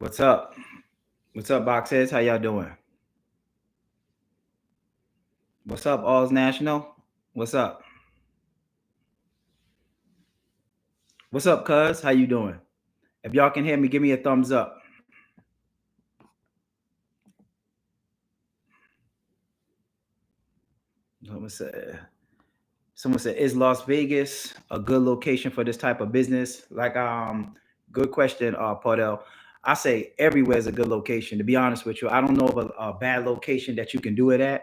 What's up? What's up, Boxheads? How y'all doing? What's up, All's National? What's up? What's up, cuz? How you doing? If y'all can hear me, give me a thumbs up. Someone said, is Las Vegas a good location for this type of business? Good question, Paudel. I say everywhere is a good location. To be honest with you, I don't know of a bad location that you can do it at.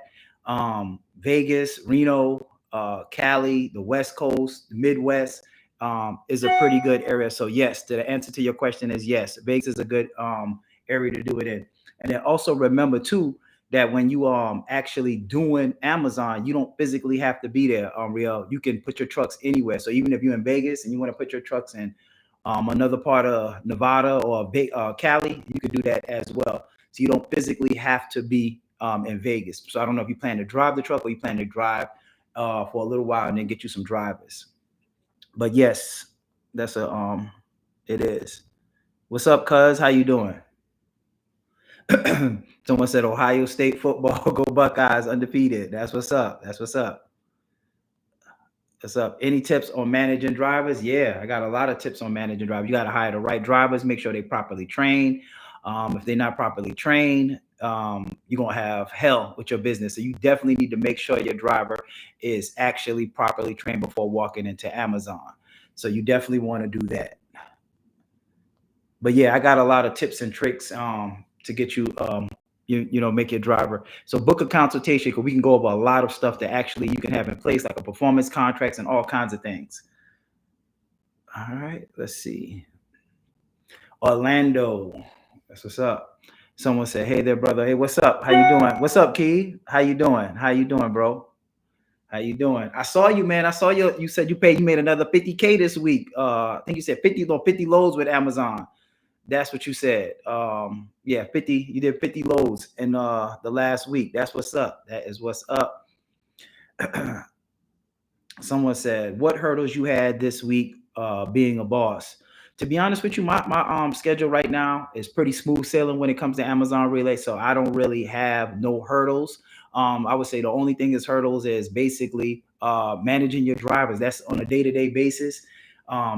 Vegas, Reno, Cali, the West Coast, the Midwest is a pretty good area. So yes, the answer to your question is yes. Vegas is a good area to do it in. And then also remember too that when you actually doing Amazon, you don't physically have to be there on Real. You can put your trucks anywhere. So even if you're in Vegas and you want to put your trucks in another part of Nevada or Cali, you could do that as well. So you don't physically have to be in Vegas. So I don't know if you plan to drive the truck or you plan to drive for a little while and then get you some drivers. But yes, that's it is. What's up, cuz? How you doing? Someone said Ohio State football, go Buckeyes, undefeated. That's what's up. That's what's up. What's up? Any tips on managing drivers? Yeah, I got a lot of tips on managing drivers. You got to hire the right drivers, make sure they properly trained. If they're not properly trained, you're going to have hell with your business. So you definitely need to make sure your driver is actually properly trained before walking into Amazon. So you definitely want to do that. But yeah, I got a lot of tips and tricks to get you make your driver. So book a consultation because we can go over a lot of stuff that actually you can have in place, like a performance contracts and all kinds of things. All right, let's see. Orlando, that's what's up. Someone said, "Hey there, brother. Hey, what's up? How you doing? What's up, Key? How you doing? How you doing, bro? How you doing? I saw you, man. I saw you. You said you made another 50K this week. I think you said 50 loads with Amazon. That's what you said. Yeah, 50. You did 50 loads in the last week. That's what's up. That is what's up. Someone said, "What hurdles you had this week being a boss?" To be honest with you, my schedule right now is pretty smooth sailing when it comes to Amazon Relay. So I don't really have no hurdles. I would say the only thing is hurdles is basically managing your drivers. That's on a day-to-day basis.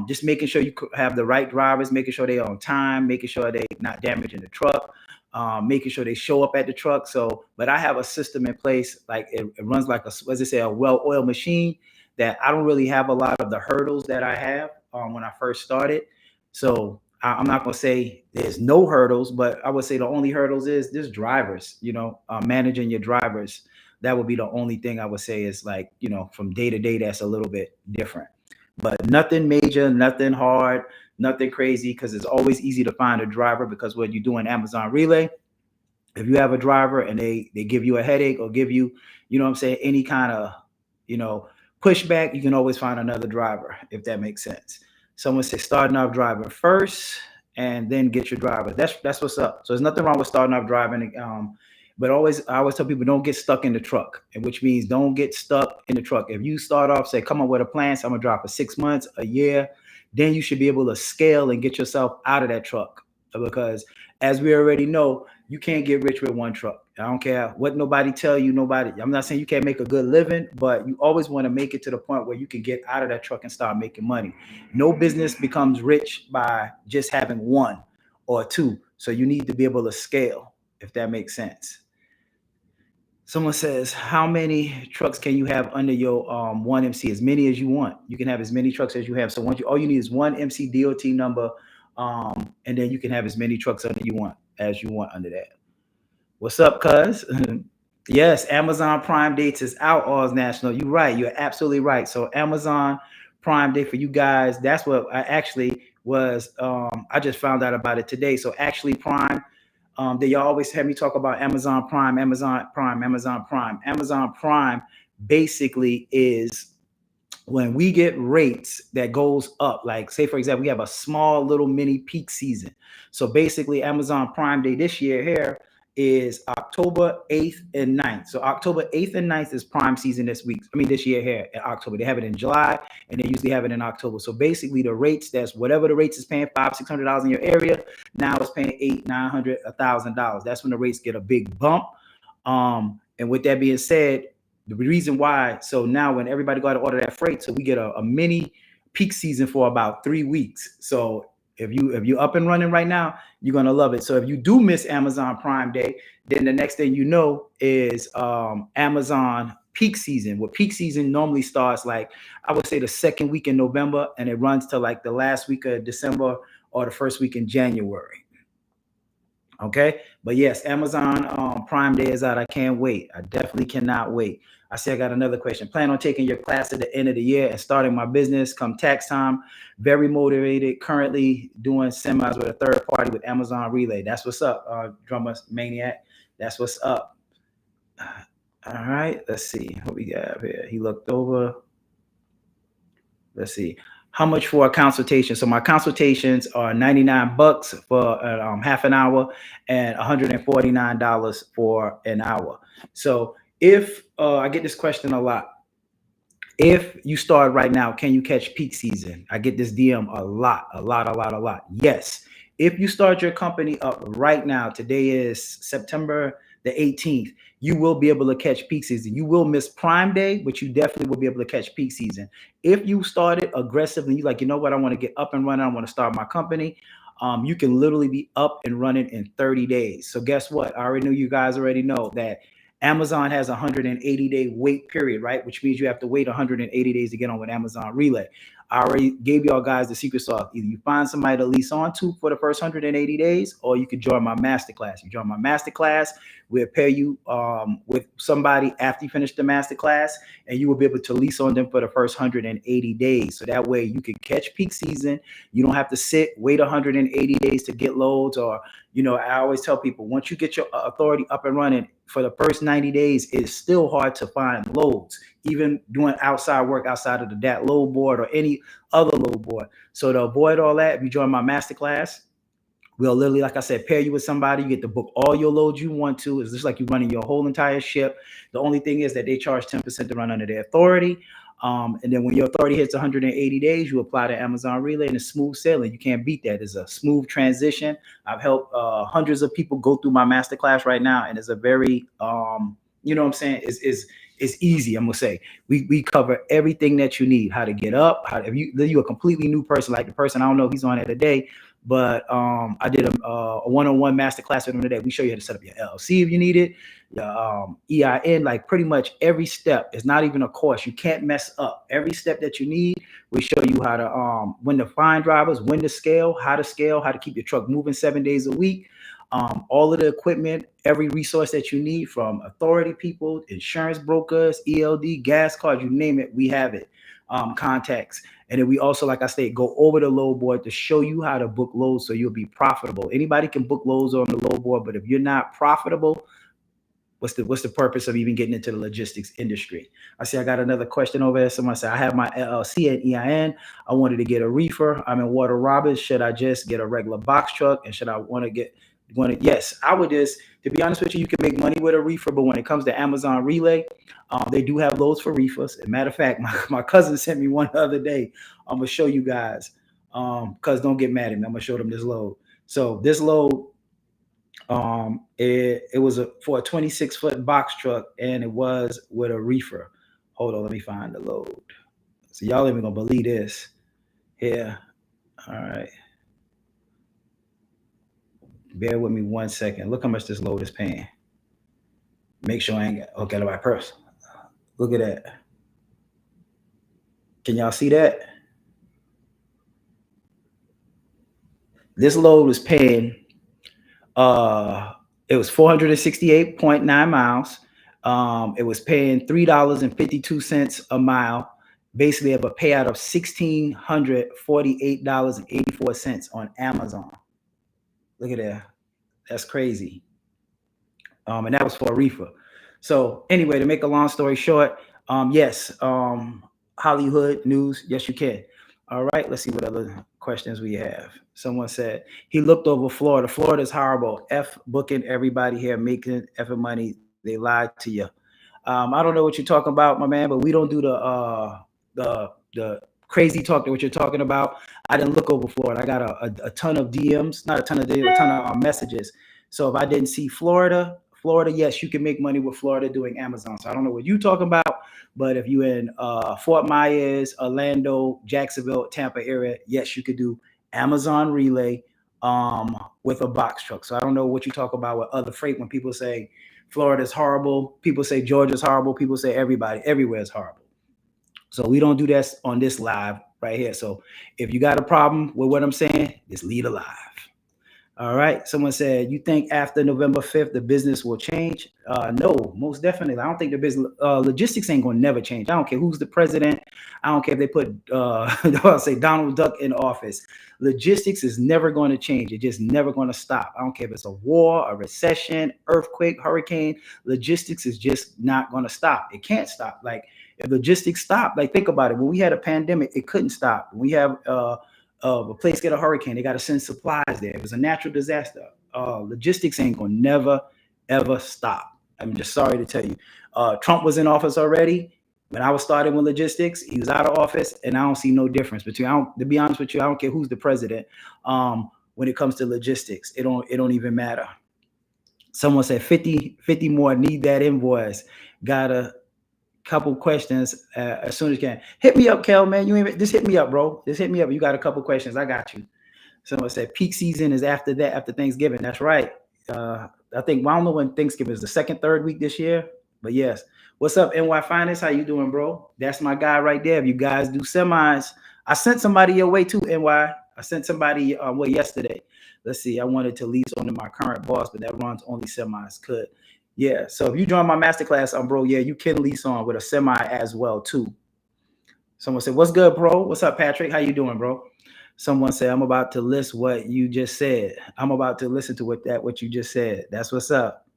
Just making sure you have the right drivers, making sure they're on time, making sure they're not damaging the truck, making sure they show up at the truck. So, but I have a system in place, like it runs like as I say, a well-oiled machine that I don't really have a lot of the hurdles that I have when I first started. So I'm not going to say there's no hurdles, but I would say the only hurdles is this drivers, managing your drivers. That would be the only thing I would say is like, from day to day, that's a little bit different. But nothing major, nothing hard, nothing crazy, because it's always easy to find a driver because when you're doing Amazon Relay, if you have a driver and they give you a headache or give you, any kind of, pushback, you can always find another driver, if that makes sense. Someone said starting off driving first and then get your driver. That's what's up. So there's nothing wrong with starting off driving. But I always tell people don't get stuck in the truck, and which means don't get stuck in the truck. If you start off, say, come up with a plan, so I'm gonna drive for 6 months, a year, then you should be able to scale and get yourself out of that truck. Because as we already know, you can't get rich with one truck. I don't care what nobody tell you, I'm not saying you can't make a good living, but you always want to make it to the point where you can get out of that truck and start making money. No business becomes rich by just having one or two. So you need to be able to scale, if that makes sense. Someone says, how many trucks can you have under your one MC? As many as you want. You can have as many trucks as you have. So all you need is one MC DOT number, and then you can have as many trucks under as you want under that. What's up, cuz? Yes, Amazon Prime Dates is out, Oz National. You're right. You're absolutely right. So Amazon Prime Day for you guys, that's what I actually was. I just found out about it today. So actually Prime, they always have me talk about Amazon Prime, Amazon Prime, Amazon Prime. Amazon Prime basically is when we get rates that goes up, like say, for example, we have a small little mini peak season. So basically Amazon Prime Day this year here is October 8th and 9th. So October 8th and 9th is prime season this week. I mean, this year here in October. They have it in July and they usually have it in October. So basically the rates, that's whatever the rates is paying $500-$600 in your area, now it's paying $800-$900, $1,000. That's when the rates get a big bump. And with that being said, the reason why, so now when everybody got to order that freight, so we get a mini peak season for about 3 weeks. So if you're up and running right now, you're gonna love it. So if you do miss Amazon Prime Day, then the next thing you know is Amazon peak season. Well, peak season normally starts like, I would say, the second week in November, and it runs to like the last week of December or the first week in January. Okay, but yes, Amazon Prime Day is out. I can't wait. I definitely cannot wait. I see I got another question. Plan on taking your class at the end of the year and starting my business come tax time. Very motivated. Currently doing semis with a third party with Amazon Relay. That's what's up, Drummer Maniac. That's what's up. All right, let's see what we got here. He looked over. Let's see. How much for a consultation? So my consultations are $99 for half an hour and $149 for an hour. So if I get this question a lot, if you start right now, can you catch peak season? I get this DM a lot. Yes. If you start your company up right now, today is September the 18th, you will be able to catch peak season. You will miss Prime Day, but you definitely will be able to catch peak season. If you started aggressively, you're like, you know what, I want to get up and running, I want to start my company. You can literally be up and running in 30 days. So guess what? I already know you guys already know that Amazon has a 180-day wait period, right? Which means you have to wait 180 days to get on with Amazon Relay. I already gave y'all guys the secret sauce. Either you find somebody to lease on to for the first 180 days, or you could join my masterclass. You join my masterclass, we'll pair you with somebody after you finish the masterclass, and you will be able to lease on them for the first 180 days. So that way you can catch peak season. You don't have to wait 180 days to get loads. Or, you know, I always tell people, once you get your authority up and running, for the first 90 days, it's still hard to find loads, even doing outside work outside of the DAT load board or any other load board. So to avoid all that, if you join my masterclass, we'll literally, like I said, pair you with somebody. You get to book all your loads you want to. It's just like you're running your whole entire ship. The only thing is that they charge 10% to run under their authority. And then when your authority hits 180 days, you apply to Amazon Relay, and it's smooth sailing. You can't beat that. It's a smooth transition. I've helped hundreds of people go through my masterclass right now, and it's a very, you know what I'm saying? It's easy. I'm gonna say we cover everything that you need. How to get up. If you're a completely new person, like the person I don't know if he's on it today, but I did a one-on-one masterclass with him today. We show you how to set up your LLC if you need it, your EIN, like pretty much every step. It's not even a course. You can't mess up. Every step that you need, we show you how to when to find drivers, when to scale, how to keep your truck moving 7 days a week. All of the equipment, every resource that you need, from authority people, insurance brokers, ELD, gas cards, you name it, we have it. Contacts. And then we also, like I said, go over the load board to show you how to book loads so you'll be profitable. Anybody can book loads on the load board, but if you're not profitable, what's the purpose of even getting into the logistics industry? I see I got another question over there. Someone said, I have my LLC and EIN. I wanted to get a reefer. I'm in Water Roberts. Should I just get a regular box truck? And should I yes, I would just, to be honest with you, you can make money with a reefer, but when it comes to Amazon Relay, they do have loads for reefers. As a matter of fact, my cousin sent me one the other day. I'm going to show you guys, because don't get mad at me. I'm going to show them this load. So this load, it was for a 26-foot box truck, and it was with a reefer. Hold on, let me find the load. So y'all ain't going to believe this. Here. All right. Bear with me 1 second. Look how much this load is paying. Make sure I ain't got the right purse. Look at that. Can y'all see that? This load was paying, it was 468.9 miles. It was paying $3.52 a mile. Basically have a payout of $1,648.84 on Amazon. Look at that. That's crazy. And that was for a reefer. So anyway, to make a long story short, yes, Hollywood news. Yes, you can. All right. Let's see what other questions. questions we have. Someone said he looked over Florida. Florida's horrible. F booking everybody here, making effing money. They lied to you. I don't know what you're talking about, my man, but we don't do the crazy talk that what you're talking about. I didn't look over Florida. I got a ton of DMs, not a ton of DMs, a ton of messages. So if I didn't see Florida, yes, you can make money with Florida doing Amazon. So I don't know what you're talking about, but if you in Fort Myers, Orlando, Jacksonville, Tampa area, yes, you could do Amazon relay with a box truck. So I don't know what you talk about with other freight when people say Florida's horrible, people say Georgia's horrible, people say everybody everywhere is horrible. So we don't do that on this live right here. So if you got a problem with what I'm saying, just leave it live. All right. Someone said, you think after November 5th, the business will change? No, most definitely. I don't think the business logistics ain't going to never change. I don't care who's the president. I don't care if they put, I'll say Donald Duck in office. Logistics is never going to change. It's just never going to stop. I don't care if it's a war, a recession, earthquake, hurricane. Logistics is just not going to stop. It can't stop. Like if logistics stop, like think about it. When we had a pandemic, it couldn't stop. When we have, a place get a hurricane, they got to send supplies there. It was a natural disaster. Logistics ain't gonna never ever stop. I'm just sorry to tell you. Trump was in office already. When I was starting with logistics, he was out of office, and I don't see no difference between. To be honest with you, I don't care who's the president. When it comes to logistics, it don't even matter. Someone said 50 more need that invoice. Gotta couple questions as soon as you can. Hit me up, Kel, man. You ain't just hit me up, bro. Just hit me up. You got a couple questions. I got you. Someone said peak season is after that, after Thanksgiving. That's right. I think I don't know when Thanksgiving is, the second, third week this year. But yes. What's up, NY Finance? How you doing, bro? That's my guy right there. If you guys do semis, I sent somebody your way too, NY. I sent somebody yesterday. Let's see. I wanted to lease on to my current boss, but that runs only semis. Could. Yeah, so if you join my masterclass, bro, yeah, you can lease on with a semi as well too. Someone said, "What's good, bro? What's up, Patrick? How you doing, bro?" Someone said, "I'm about to list what you just said. I'm about to listen to what you just said. That's what's up."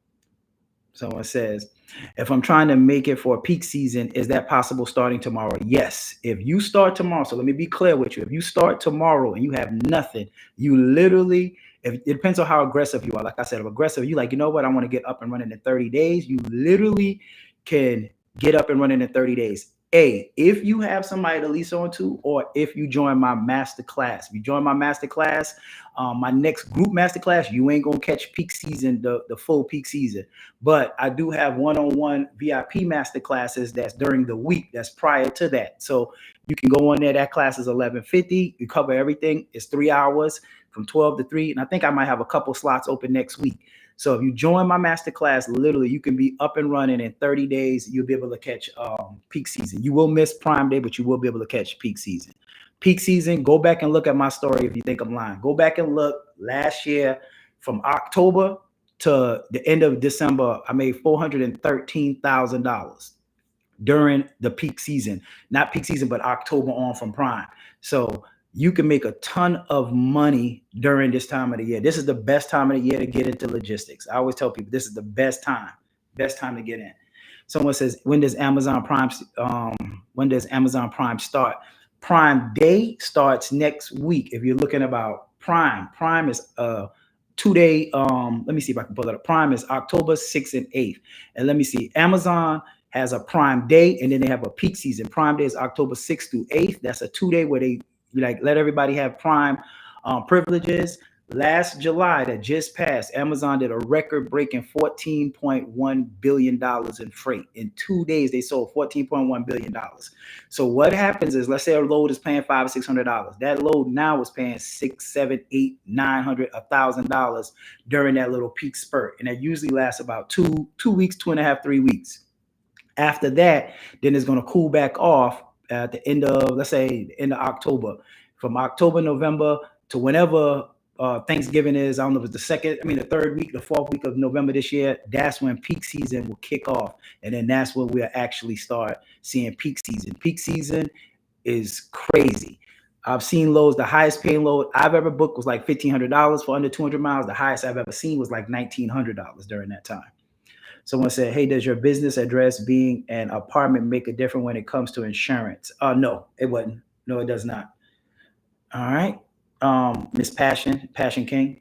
Someone says, "If I'm trying to make it for a peak season, is that possible starting tomorrow?" Yes. If you start tomorrow, so let me be clear with you. If you start tomorrow and you have nothing, you literally, if it depends on how aggressive you are. Like I said, if aggressive, you like, you know what, I want to get up and running in 30 days. You literally can get up and running in 30 days. If you have somebody to lease on to, or if you join my master class. If you join my master class, my next group master class, you ain't gonna catch peak season, the full peak season. But I do have one-on-one VIP master classes that's during the week, that's prior to that. So you can go on there. That class is $11.50. You cover everything. It's 3 hours from 12 to 3. And I think I might have a couple slots open next week. So if you join my masterclass, literally you can be up and running in 30 days. You'll be able to catch peak season. You will miss Prime Day, but you will be able to catch peak season. Peak season, go back and look at my story if you think I'm lying. Go back and look. Last year, from October to the end of December, I made $413,000 during the peak season. Not peak season, but October on from Prime. So you can make a ton of money during this time of the year. This is the best time of the year to get into logistics. I always tell people this is the best time to get in. Someone says, when does Amazon Prime start? Prime Day starts next week. If you're looking about Prime is a 2-day. Let me see if I can pull it up. Prime is October 6th and 8th. And let me see, Amazon has a Prime Day, and then they have a peak season. Prime Day is October 6th through 8th. That's a 2-day where they let everybody have Prime privileges. Last July that just passed, Amazon did a record-breaking $14.1 billion in freight. In 2 days, they sold $14.1 billion. So what happens is, let's say a load is paying $500 or $600. That load now is paying $600, $700, $800, $900, $1,000 during that little peak spurt. And that usually lasts about two weeks, 2.5, 3 weeks. After that, then it's going to cool back off at the end of, let's say, the end of October. From October, November to whenever Thanksgiving is, I don't know if it's the third week, the fourth week of November this year, that's when peak season will kick off. And then that's when we'll actually start seeing peak season. Peak season is crazy. I've seen loads, the highest paying load I've ever booked was like $1,500 for under 200 miles. The highest I've ever seen was like $1,900 during that time. Someone said, hey, does your business address being an apartment make a difference when it comes to insurance? No, it wouldn't. No, it does not. All right. Miss Passion King.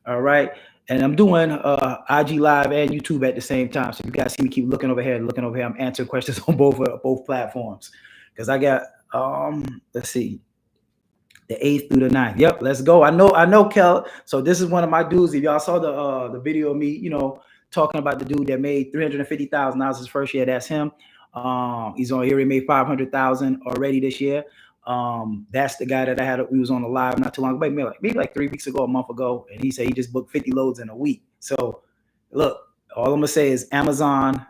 All right. And I'm doing IG Live and YouTube at the same time. So if you guys see me keep looking over here, I'm answering questions on both platforms. Because I got let's see, the 8th through the 9th. Yep, let's go. I know, Kel. So this is one of my dudes. If y'all saw the video of me, talking about the dude that made $350,000 his first year, that's him. He's on here. He made 500,000 already this year. That's the guy that I had. We was on the live not too long ago, maybe like 3 weeks ago, a month ago, and he said he just booked 50 loads in a week. So look, all I'm gonna say is Amazon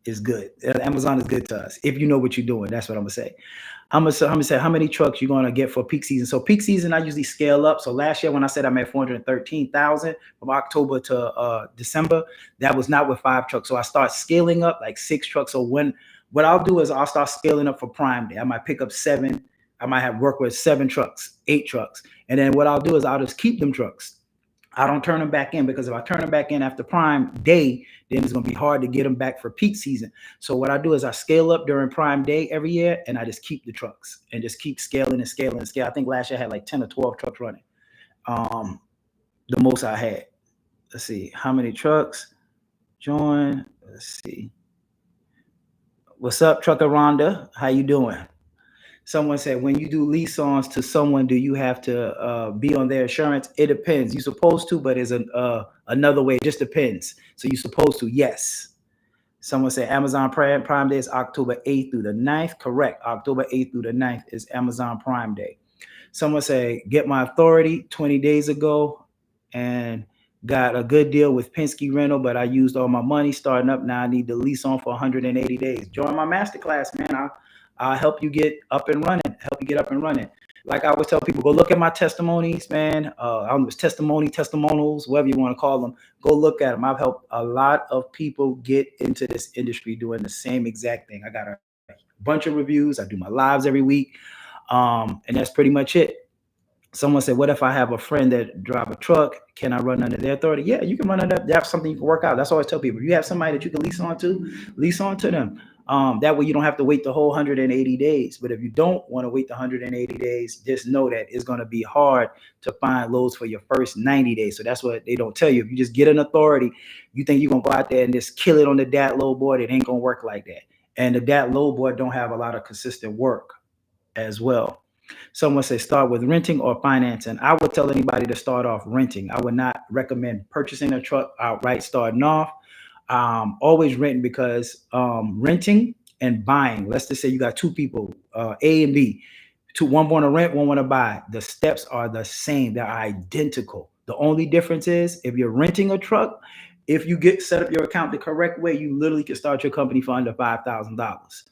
is good. Amazon is good to us if you know what you're doing. That's what I'm gonna say. I'm gonna say how many trucks you're gonna get for peak season. So peak season, I usually scale up. So last year when I said I made 413,000 from October to December, that was not with 5 trucks. So I start scaling up like 6 trucks. So what I'll do is I'll start scaling up for Prime Day. I might pick up 7. I might have work with 7 trucks, 8 trucks, and then what I'll do is I'll just keep them trucks. I don't turn them back in, because if I turn them back in after Prime Day, then it's going to be hard to get them back for peak season. So what I do is I scale up during Prime Day every year, and I just keep the trucks and just keep scaling and scaling and scale. I think last year I had like 10 or 12 trucks running. The most I had. Let's see. How many trucks? Join. Let's see. What's up, Trucker Rhonda? How you doing? Someone said, when you do lease-ons to someone, do you have to be on their insurance? It depends. You're supposed to, but it's another way. It just depends. So you're supposed to, yes. Someone said Amazon Prime Day is October 8th through the 9th. Correct. October 8th through the 9th is Amazon Prime Day. Someone said, get my authority 20 days ago and got a good deal with Penske Rental, but I used all my money starting up. Now I need the lease on for 180 days. Join my masterclass, man. I'll help you get up and running. Like I always tell people, go look at my testimonies, man. I don't know, it's testimonials, whatever you want to call them. Go look at them. I've helped a lot of people get into this industry doing the same exact thing. I got a bunch of reviews. I do my lives every week. And that's pretty much it. Someone said, what if I have a friend that drive a truck? Can I run under their authority? Yeah, you can run under. That's something you can work out. That's what I always tell people. If you have somebody that you can lease on to them. That way you don't have to wait the whole 180 days. But if you don't want to wait the 180 days, just know that it's going to be hard to find loads for your first 90 days. So that's what they don't tell you. If you just get an authority, you think you're going to go out there and just kill it on the DAT load board. It ain't going to work like that. And the DAT load board don't have a lot of consistent work as well. Someone say start with renting or financing. I would tell anybody to start off renting. I would not recommend purchasing a truck outright starting off. Always renting, because renting and buying, let's just say you got 2 people, A and B, one want to rent, one want to buy. The steps are the same. They're identical. The only difference is if you're renting a truck, if you set up your account the correct way, you literally can start your company for under $5,000.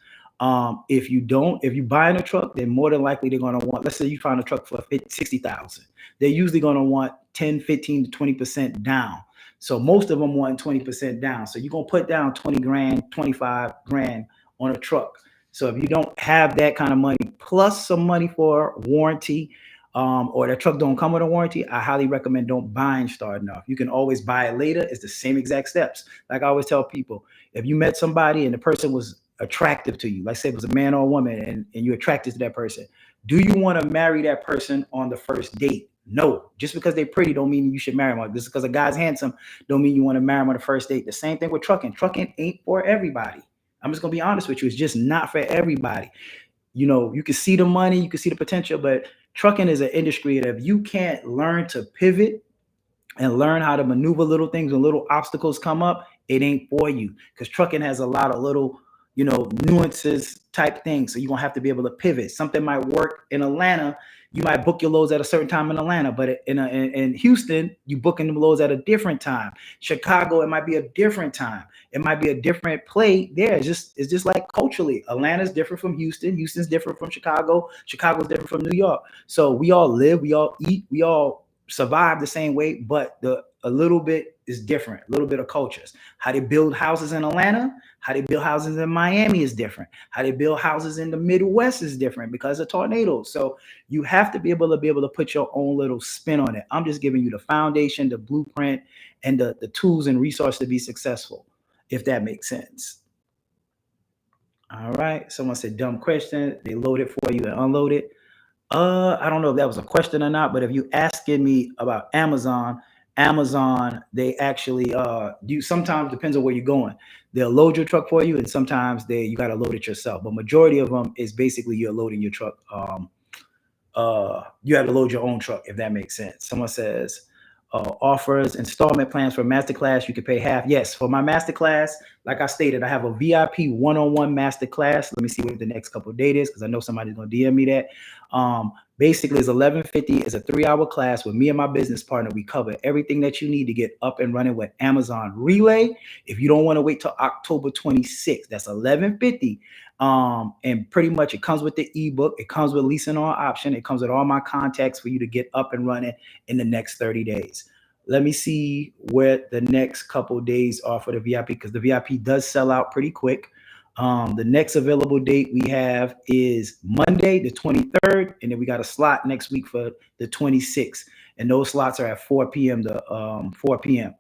If you're buying a truck, then more than likely they're going to want, let's say you find a truck for $60,000. They're usually going to want 10, 15 to 20% down. So most of them want 20% down. So you're going to put down 20 grand, 25 grand on a truck. So if you don't have that kind of money, plus some money for warranty, or the truck don't come with a warranty, I highly recommend don't buying starting off. You can always buy it later. It's the same exact steps. Like I always tell people, if you met somebody and the person was attractive to you, like say it was a man or a woman, and you're attracted to that person, do you want to marry that person on the first date? No. Just because they're pretty don't mean you should marry them. Just because a guy's handsome don't mean you want to marry him on the first date. The same thing with trucking. Trucking ain't for everybody. I'm just gonna be honest with you. It's just not for everybody. You can see the money, you can see the potential, but trucking is an industry that if you can't learn to pivot and learn how to maneuver little things when little obstacles come up, it ain't for you. Because trucking has a lot of little nuances type things. So you're going to have to be able to pivot. Something might work in Atlanta. You might book your loads at a certain time in Atlanta, but in Houston, you booking them loads at a different time. Chicago, it might be a different time. It might be a different play there. It's just like culturally. Atlanta's different from Houston. Houston's different from Chicago. Chicago's different from New York. So we all live, we all eat, we all survive the same way, but a little bit is different, a little bit of cultures. How they build houses in Atlanta, how they build houses in Miami is different. How they build houses in the Midwest is different because of tornadoes. So you have to be able to put your own little spin on it. I'm just giving you the foundation, the blueprint, and the tools and resources to be successful, if that makes sense. All right. Someone said dumb question. They load it for you and unload it. I don't know if that was a question or not, but if you asking me about Amazon, Amazon, they actually do sometimes depends on where you're going. They'll load your truck for you, and sometimes they you gotta load it yourself. But majority of them is basically you're loading your truck. You have to load your own truck if that makes sense. Someone says offers installment plans for masterclass. You can pay half. Yes, for my masterclass, like I stated, I have a VIP one-on-one masterclass. Let me see what the next couple of days is because I know somebody's gonna DM me that. Basically, it's 1150. It's a 3-hour class with me and my business partner. We cover everything that you need to get up and running with Amazon Relay. If you don't want to wait till October 26th, that's 1150. And pretty much it comes with the ebook, it comes with leasing on option, it comes with all my contacts for you to get up and running in the next 30 days. Let me see where the next couple days are for the VIP because the VIP does sell out pretty quick. The next available date we have is Monday, the 23rd, and then we got a slot next week for the 26th. And those slots are at 4 p.m. to 4 p.m.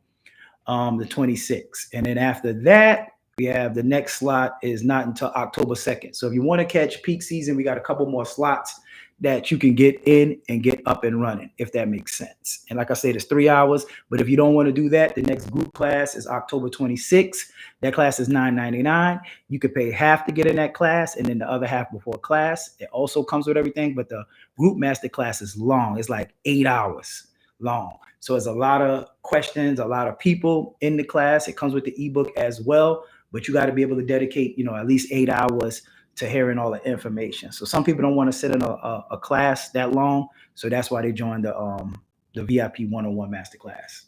The 26th. And then after that, we have the next slot is not until October 2nd. So if you want to catch peak season, we got a couple more slots that you can get in and get up and running, if that makes sense. And like I said, it's 3 hours. But if you don't want to do that, the next group class is October 26th. That class is $9.99. You could pay half to get in that class and then the other half before class. It also comes with everything, but the group master class is long. It's like 8 hours long. So it's a lot of questions, a lot of people in the class. It comes with the ebook as well, but you got to be able to dedicate, at least 8 hours to hearing all the information. So some people don't want to sit in a class that long, so that's why they joined the VIP one-on-one masterclass.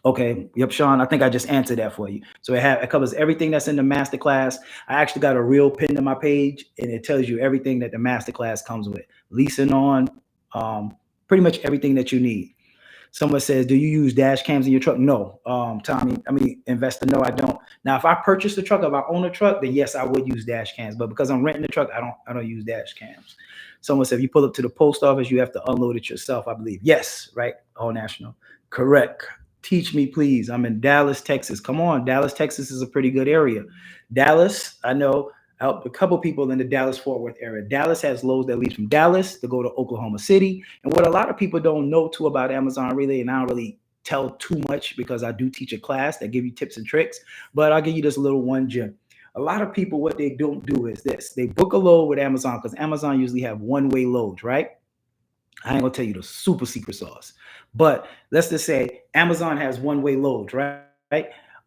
Okay, yep, Sean. I think I just answered that for you. So it covers everything that's in the masterclass. I actually got a reel pinned to my page, and it tells you everything that the masterclass comes with, leasing on, pretty much everything that you need. Someone says, "Do you use dash cams in your truck?" No, Tommy. Investor. No, I don't. Now, if I purchase the truck, if I own a truck, then yes, I would use dash cams. But because I'm renting the truck, I don't use dash cams. Someone said, "If you pull up to the post office, you have to unload it yourself." I believe. Yes, right. All national. Correct. Teach me, please. I'm in Dallas, Texas. Come on, Dallas, Texas is a pretty good area. Dallas, I know. I helped a couple people in the Dallas Fort Worth area. Dallas has loads that lead from Dallas to go to Oklahoma City. And what a lot of people don't know too about Amazon Relay, and I don't really tell too much because I do teach a class that give you tips and tricks, but I'll give you this little one gem. A lot of people, what they don't do is this: they book a load with Amazon because Amazon usually have one-way loads, right? I ain't gonna tell you the super secret sauce, but let's just say Amazon has one-way loads, right?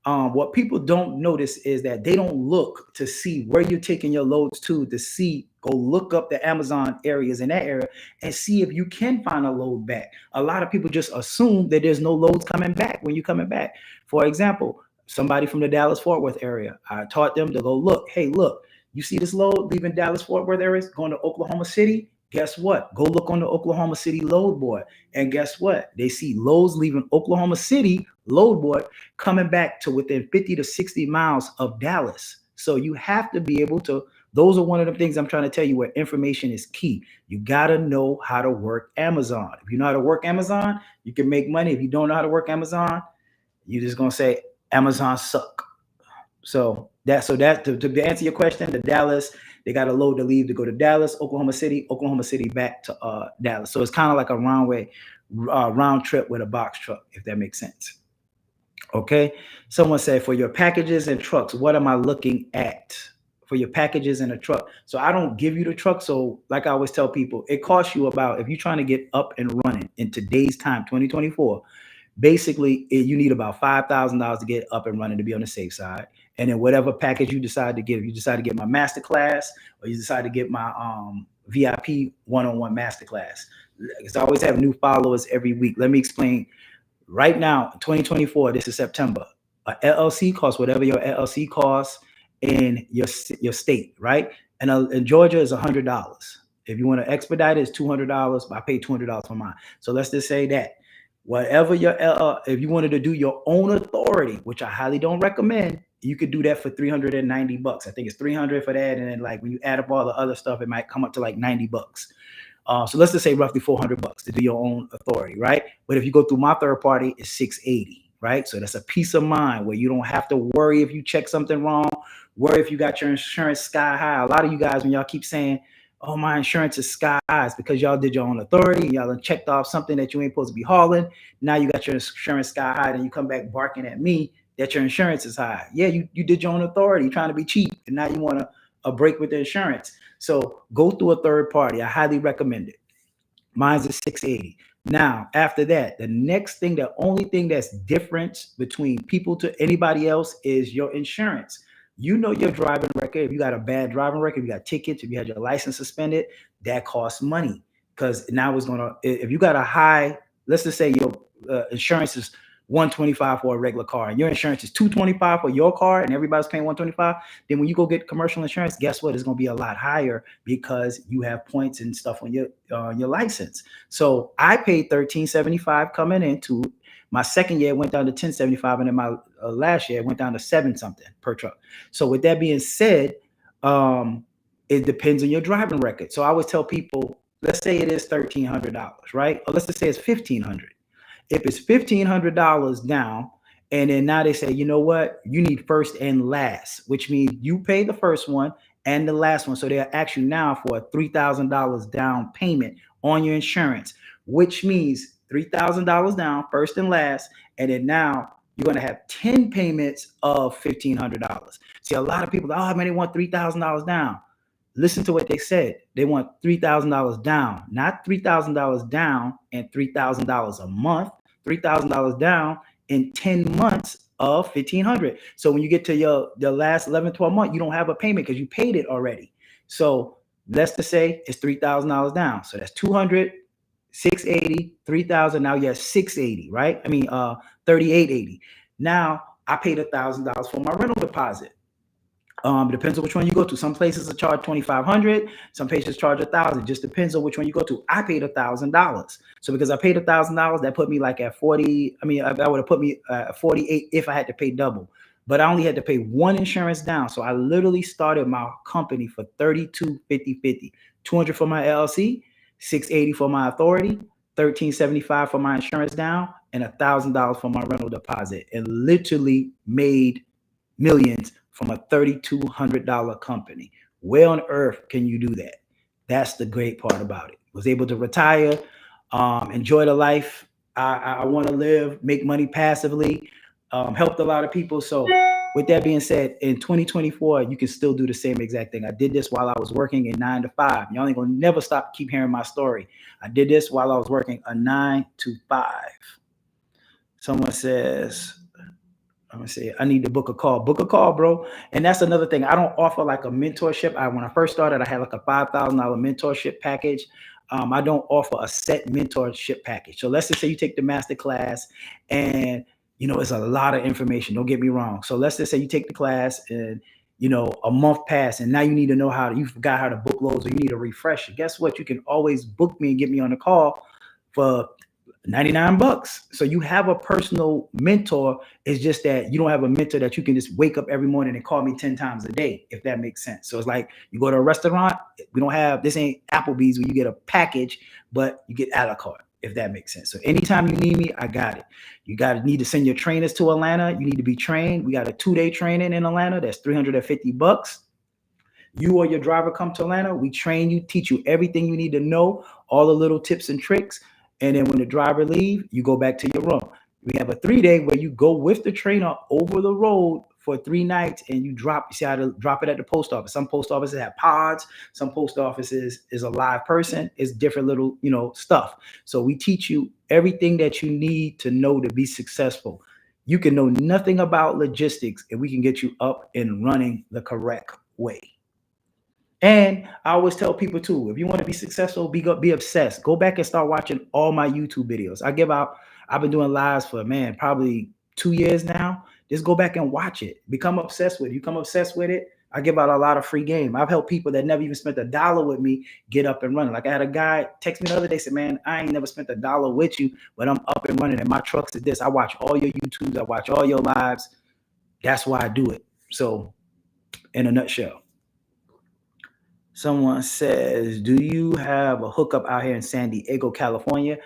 What people don't notice is that they don't look to see where you're taking your loads to see, go look up the Amazon areas in that area and see if you can find a load back. A lot of people just assume that there's no loads coming back when you're coming back. For example, somebody from the Dallas Fort Worth area, I taught them to go look. Hey, look, you see this load leaving Dallas Fort Worth areas going to Oklahoma City? Guess what? Go look on the Oklahoma City load board. And guess what? They see loads leaving Oklahoma City load board coming back to within 50 to 60 miles of Dallas. So you have to be able to, those are one of the things I'm trying to tell you where information is key. You got to know how to work Amazon. If you know how to work Amazon, you can make money. If you don't know how to work Amazon, you're just going to say Amazon suck. To answer your question, the Dallas, they got a load to leave to go to Dallas, Oklahoma City back to Dallas. So it's kind of like a round trip with a box truck, if that makes sense. Okay. Someone said, for your packages and trucks, what am I looking at for your packages in a truck? So I don't give you the truck. So like I always tell people, it costs you about, if you're trying to get up and running in today's time, 2024, basically you need about $5,000 to get up and running to be on the safe side. And then whatever package you decide to get, if you decide to get my master class or you decide to get my VIP one-on-one master class, because I always have new followers every week. Let me explain. Right now, 2024, this is September. A LLC costs whatever your LLC costs in your state, right? And in Georgia is $100. If you want to expedite it, it's $200. I pay $200 for mine. So let's just say that whatever your if you wanted to do your own authority, which I highly don't recommend, you could do that for $390. I think it's $300 for that, and then like when you add up all the other stuff, it might come up to like $90. So let's just say roughly $400 to do your own authority, right? But if you go through my third party, it's $680, right? So that's a peace of mind where you don't have to worry if you check something wrong, worry if you got your insurance sky high. A lot of you guys, when y'all keep saying, oh, my insurance is sky high because y'all did your own authority. Y'all done checked off something that you ain't supposed to be hauling. Now you got your insurance sky high, and you come back barking at me that your insurance is high. Yeah, you did your own authority, trying to be cheap, and now you want a break with the insurance. So go through a third party. I highly recommend it. Mine's is 680. Now, after that, the next thing, the only thing that's different between people to anybody else is your insurance. You know your driving record. If you got a bad driving record, if you got tickets, if you had your license suspended, that costs money. Because now it's gonna. If you got a high, let's just say your insurance is 125 for a regular car, and your insurance is 225 for your car, and everybody's paying 125. Then when you go get commercial insurance, guess what? It's going to be a lot higher because you have points and stuff on your license. So I paid $13.75 coming into my second year. It went down to $10.75, and then my last year it went down to 7 something per truck. So with that being said, it depends on your driving record. So I always tell people, let's say it is $1,300, right? Or let's just say it's $1,500. If it's $1,500 down, and then now they say, you know what, you need first and last, which means you pay the first one and the last one. So they'll ask you now for a $3,000 down payment on your insurance, which means $3,000 down, first and last, and then now you're going to have 10 payments of $1,500. See, a lot of people, oh man, they want $3,000 down. Listen to what they said. They want $3,000 down, not $3,000 down and $3,000 a month, $3,000 down in 10 months of $1,500. So when you get to the last 11, 12 months, you don't have a payment because you paid it already. So let's just say it's $3,000 down. So that's 200, 680, 3,000. Now you have 680, right? I mean, 3880. Now I paid $1,000 for my rental deposit. It depends on which one you go to. Some places are charge $2,500. Some places charge $1,000. Just depends on which one you go to. I paid $1,000. So because I paid $1,000, that put me like at 40. I mean, that would have put me at 48 if I had to pay double. But I only had to pay one insurance down. So I literally started my company for $32.50, 200 for my LLC, 680 for my authority, $13.75 for my insurance down, and $1,000 for my rental deposit, and literally made millions from a $3,200 company. Where on earth can you do that? That's the great part about it. Was able to retire, enjoy the life I want to live, make money passively, helped a lot of people. So with that being said, in 2024, you can still do the same exact thing. I did this while I was working a 9 to 5. Y'all ain't gonna never keep hearing my story. I did this while I was working a 9 to 5. Someone says, I'm gonna say, I need to book a call. Book a call, bro. And that's another thing. I don't offer like a mentorship. When I first started, I had like a $5,000 mentorship package. I don't offer a set mentorship package. So let's just say you take the master class, and it's a lot of information. Don't get me wrong. So let's just say you take the class, and a month passed, and now you need to know you forgot how to book loads, or you need a refresher. Guess what? You can always book me and get me on the call for $99. So you have a personal mentor. It's just that you don't have a mentor that you can just wake up every morning and call me 10 times a day, if that makes sense. So it's like you go to a restaurant. We don't have, this ain't Applebee's where you get a package, but you get a la carte, if that makes sense. So anytime you need me, I got it. You need to send your trainers to Atlanta. You need to be trained. We got a 2-day training in Atlanta. That's $350. You or your driver come to Atlanta. We train you, teach you everything you need to know, all the little tips and tricks. And then when the driver leave, you go back to your room. We have a 3-day where you go with the trainer over the road for 3 nights, and you see how to drop it at the post office. Some post offices have pods. Some post offices is a live person. It's different little, stuff. So we teach you everything that you need to know to be successful. You can know nothing about logistics, and we can get you up and running the correct way. And I always tell people too, if you want to be successful, be obsessed. Go back and start watching all my YouTube videos. I've been doing lives for, probably 2 years now. Just go back and watch it. Become obsessed with it. You become obsessed with it, I give out a lot of free game. I've helped people that never even spent $1 with me get up and running. Like I had a guy text me the other day, said, man, I ain't never spent $1 with you, but I'm up and running and my trucks is this. I watch all your YouTubes. I watch all your lives. That's why I do it. So in a nutshell. Someone says, do you have a hookup out here in San Diego, California?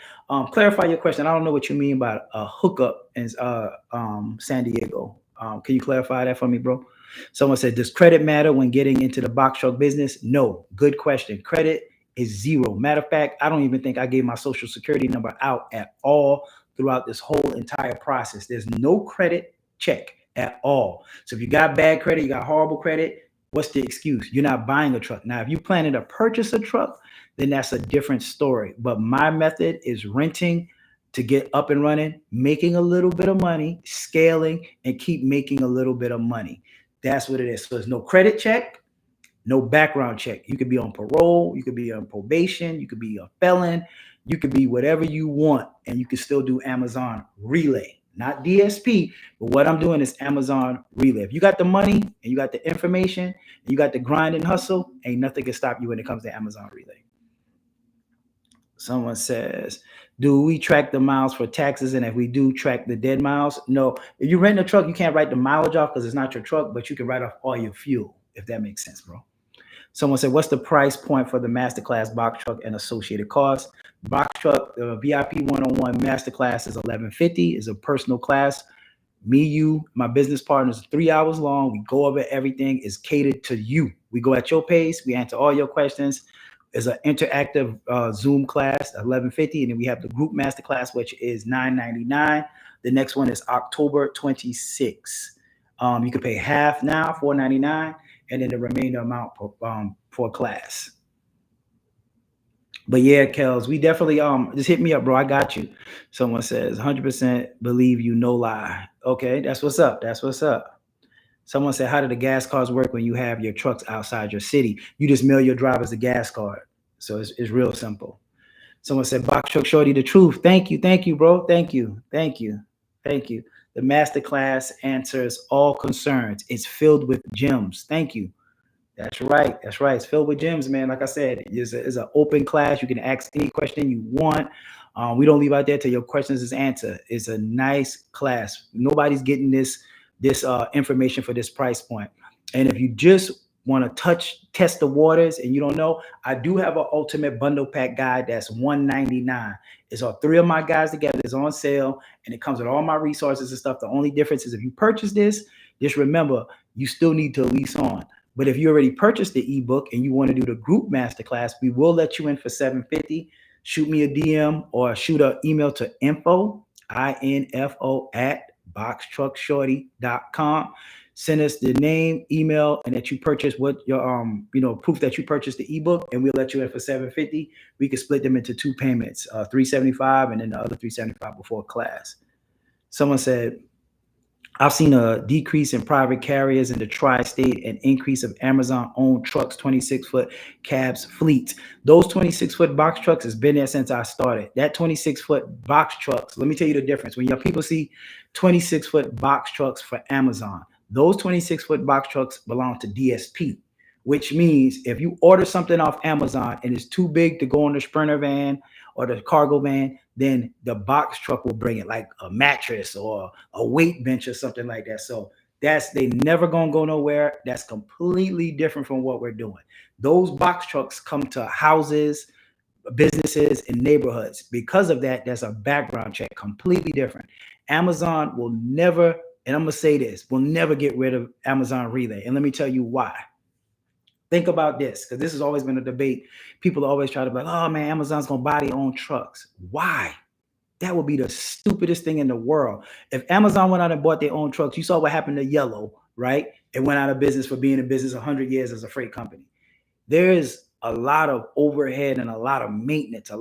Clarify your question. I don't know what you mean by a hookup in San Diego. Can you clarify that for me, bro? Someone said, does credit matter when getting into the box truck business? No. Good question. Credit is zero. Matter of fact, I don't even think I gave my social security number out at all throughout this whole entire process. There's no credit check at all. So if you got bad credit, you got horrible credit, what's the excuse? You're not buying a truck. Now, if you're planning to purchase a truck, then that's a different story. But my method is renting to get up and running, making a little bit of money, scaling, and keep making a little bit of money. That's what it is. So there's no credit check, no background check. You could be on parole, you could be on probation, you could be a felon, you could be whatever you want, and you can still do Amazon Relay. Not DSP, but what I'm doing is Amazon Relay. If you got the money and you got the information and you got the grind and hustle, ain't nothing can stop you when it comes to Amazon Relay. Someone says, do we track the miles for taxes? And if we do track the dead miles, no. If you rent a truck, you can't write the mileage off because it's not your truck, but you can write off all your fuel, if that makes sense, bro. Someone said, what's the price point for the masterclass box truck and associated costs? Box truck, the VIP one-on-one masterclass is $11.50, is a personal class. Me, you, my business partners, 3 hours long. We go over everything. Is catered to you. We go at your pace. We answer all your questions. It's an interactive Zoom class, $11.50, and then we have the group masterclass, which is $9.99. The next one is October 26th. You can pay half now, $4.99, and then the remainder amount for class. But yeah, Kels, we definitely just hit me up, bro. I got you. Someone says 100% believe you, no lie. Okay, that's what's up. That's what's up. Someone said, how do the gas cards work when you have your trucks outside your city? You just mail your drivers the gas card. So it's real simple. Someone said, box truck shorty, the truth. Thank you, bro. Thank you. The masterclass answers all concerns. It's filled with gems. Thank you. That's right. It's filled with gems, man. Like I said, it's an open class. You can ask any question you want. We don't leave out there till your questions is answered. It's a nice class. Nobody's getting this information for this price point. And if you just want to test the waters and you don't know, I do have an ultimate bundle pack guide that's $199. It's all 3 of my guys together. It's on sale and it comes with all my resources and stuff. The only difference is if you purchase this, just remember you still need to lease on. But if you already purchased the ebook and you want to do the group masterclass, we will let you in for $750. Shoot me a DM or shoot an email to info at boxtruckshorty.com. Send us the name, email, and that you purchased what your proof that you purchased the ebook, and we'll let you in for $750. We can split them into 2 payments, $375 and then the other $375 before class. Someone said, I've seen a decrease in private carriers in the tri-state and increase of Amazon-owned trucks, 26-foot cabs fleets. Those 26-foot box trucks has been there since I started. That 26-foot box trucks, let me tell you the difference. When your people see 26-foot box trucks for Amazon, those 26-foot box trucks belong to DSP, which means if you order something off Amazon and it's too big to go in the Sprinter van or the cargo van, then the box truck will bring it, like a mattress or a weight bench or something like that. So they never gonna go nowhere. That's completely different from what we're doing. Those box trucks come to houses, businesses, and neighborhoods. Because of that, there's a background check, completely different. Amazon will never, and I'm gonna say this, will never get rid of Amazon Relay. And let me tell you why. Think about this, because this has always been a debate. People always try to be like, oh man, Amazon's gonna buy their own trucks. Why? That would be the stupidest thing in the world. If Amazon went out and bought their own trucks, you saw what happened to Yellow, right? It went out of business for being in business 100 years as a freight company. There is a lot of overhead and a lot of maintenance,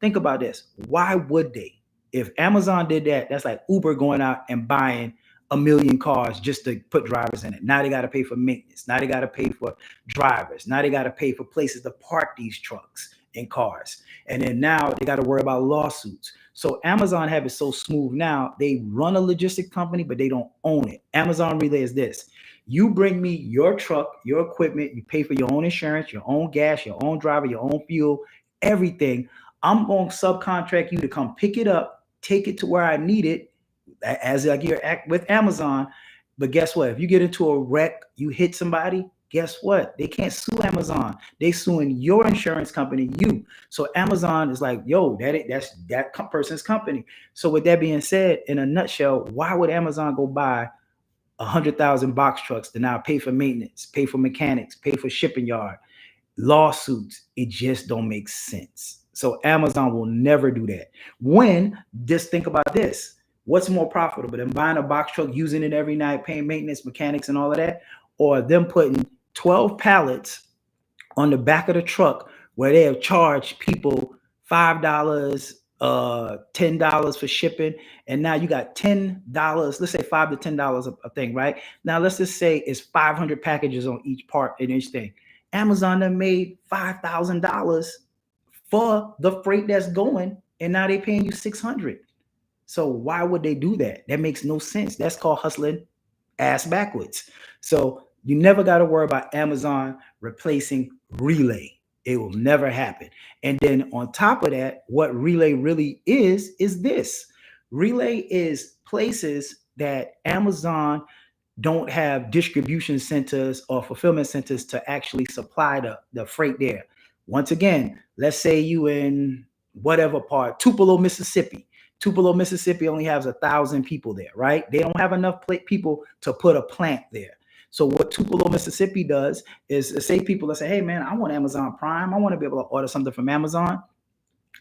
think about this. Why would they? If Amazon did that, that's like Uber going out and buying 1 million cars just to put drivers in it. Now they got to pay for maintenance. Now they got to pay for drivers. Now they got to pay for places to park these trucks and cars. And then now they got to worry about lawsuits. So Amazon have it so smooth now. They run a logistic company, but they don't own it. Amazon Relay is this. You bring me your truck, your equipment, you pay for your own insurance, your own gas, your own driver, your own fuel, everything. I'm going to subcontract you to come pick it up, take it to where I need it, as like you're with Amazon. But guess what? If you get into a wreck, you hit somebody, guess what? They can't sue Amazon. They suing your insurance company, you. So Amazon is like, yo, that's that person's company. So with that being said, in a nutshell, why would Amazon go buy 100,000 box trucks to now pay for maintenance, pay for mechanics, pay for shipping yard, lawsuits. It just don't make sense. So Amazon will never do that. When, just think about this. What's more profitable than buying a box truck, using it every night, paying maintenance, mechanics, and all of that, or them putting 12 pallets on the back of the truck where they have charged people $5, $10 for shipping, and now you got $10, let's say $5 to $10 a thing, right? Now let's just say it's 500 packages on each part in each thing. Amazon done made $5,000 for the freight that's going, and now they paying you 600. So why would they do that? That makes no sense. That's called hustling ass backwards. So you never got to worry about Amazon replacing Relay. It will never happen. And then on top of that, what Relay really is this. Relay is places that Amazon don't have distribution centers or fulfillment centers to actually supply the freight there. Once again, let's say you in whatever part, Tupelo, Mississippi. Tupelo, Mississippi only has 1,000 people there, right? They don't have enough people to put a plant there. So what Tupelo, Mississippi does is say people that say, hey man, I want Amazon Prime. I want to be able to order something from Amazon.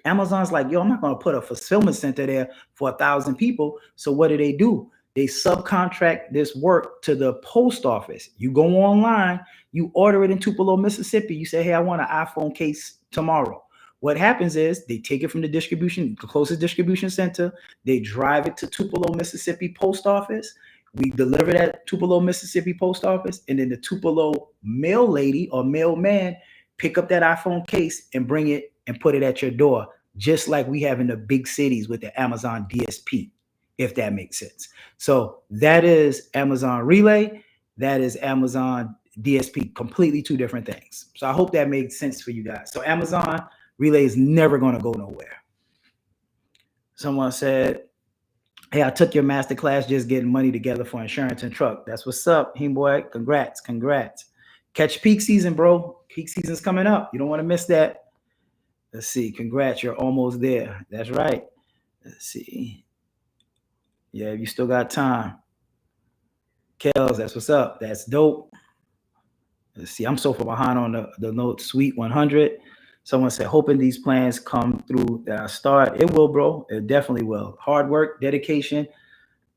Amazon's like, yo, I'm not going to put a fulfillment center there for 1,000 people. So what do? They subcontract this work to the post office. You go online, you order it in Tupelo, Mississippi. You say, hey, I want an iPhone case tomorrow. What happens is they take it from the closest distribution center. They drive it to Tupelo, Mississippi post office. We deliver that Tupelo, Mississippi post office, and then the Tupelo mail lady or mailman pick up that iPhone case and bring it and put it at your door, just like we have in the big cities with the Amazon DSP, if that makes sense. So that is Amazon Relay. That is Amazon DSP, completely two different things. So I hope that made sense for you guys. So Amazon Relay is never going to go nowhere. Someone said, hey, I took your master class just getting money together for insurance and truck. That's what's up, Heme boy. Congrats. Catch peak season, bro. Peak season's coming up. You don't want to miss that. Let's see. Congrats. You're almost there. That's right. Let's see. Yeah, you still got time. Kels, that's what's up. That's dope. Let's see. I'm so far behind on the note. Sweet 100. Someone said, hoping these plans come through that I start. It will, bro. It definitely will. Hard work, dedication,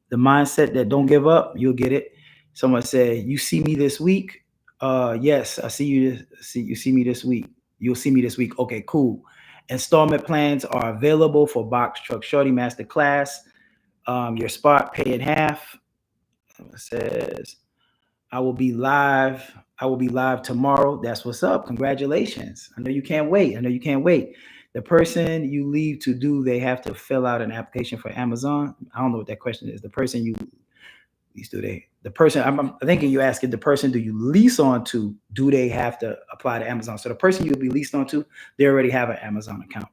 the mindset that don't give up, you'll get it. Someone said, you see me this week? Yes, I see you. You see me this week. You'll see me this week. Okay, cool. Installment plans are available for Box Truck Shawty Master Class. Your spot, pay in half. Someone says, I will be live tomorrow. That's what's up. Congratulations. I know you can't wait. The person you leave to do, they have to fill out an application for Amazon. I don't know what that question is. The person you lease to, the person, I'm thinking you're asking the person do you lease on to, do they have to apply to Amazon? So the person you'll be leased on to, they already have an Amazon account.